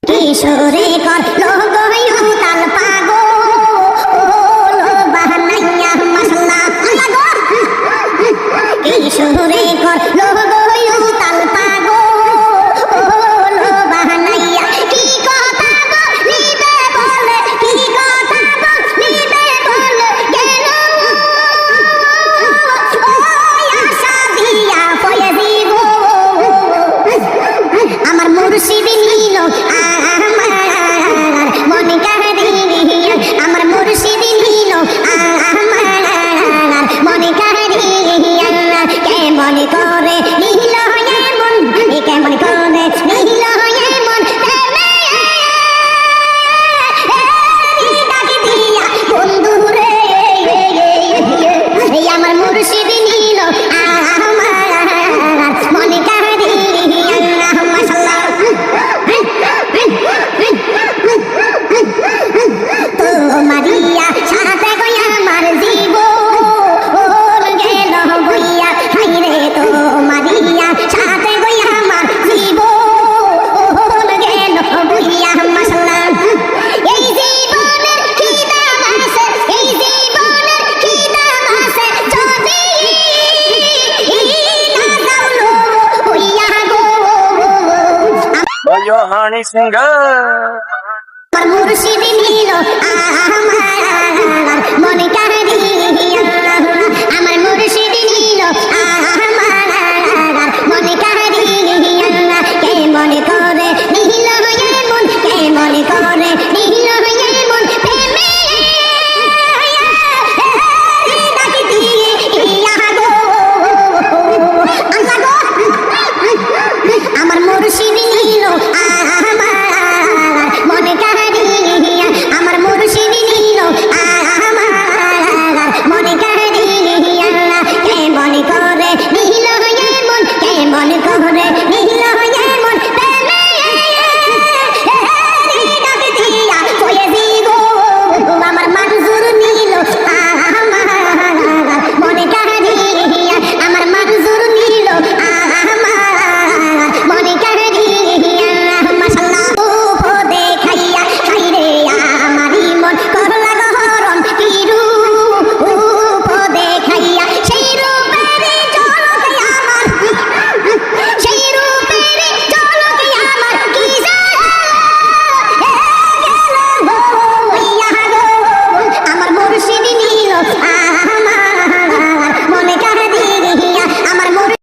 কিশোরে করলো গয়ু তাল পাগো লো বাহানাইয়া মাশাআল্লাহ আল্লাহ গো কিশোরে করলো গয়ু তাল পাগো লো বাহানাইয়া কি কথা বলিবে বলে কি কথা বলিবে বলে কেন ওই আশা দিয়া ফয়েজি গো আমার মুর্শিদ নিল মনে কাহিয়া আমার মুর্শিদ নিল মনে কাহিয়া কেমন করে নিল এমন কেমন করে নিল এমন ডাকি দিয়া বন্ধু রে আমার মুর্শিদ নিল মনে কাহিয়া মাশাআল্লাহ মারিয়া সাথে গয়া আমার জীবন গেল বইয়া হাইরে তো মারিয়া সাথে গয়া আমার জীবন গেল বইয়া মাশাআল্লাহ এই জীবনের কি দাম আছে এই জীবনের কি দাম আছে যদি না যাওলো বইয়া গো বলো হানি সিংহ আমার মুর্শিদ নিল আমার মনে কাহিয়া আমার মুর্শিদ নিল আমার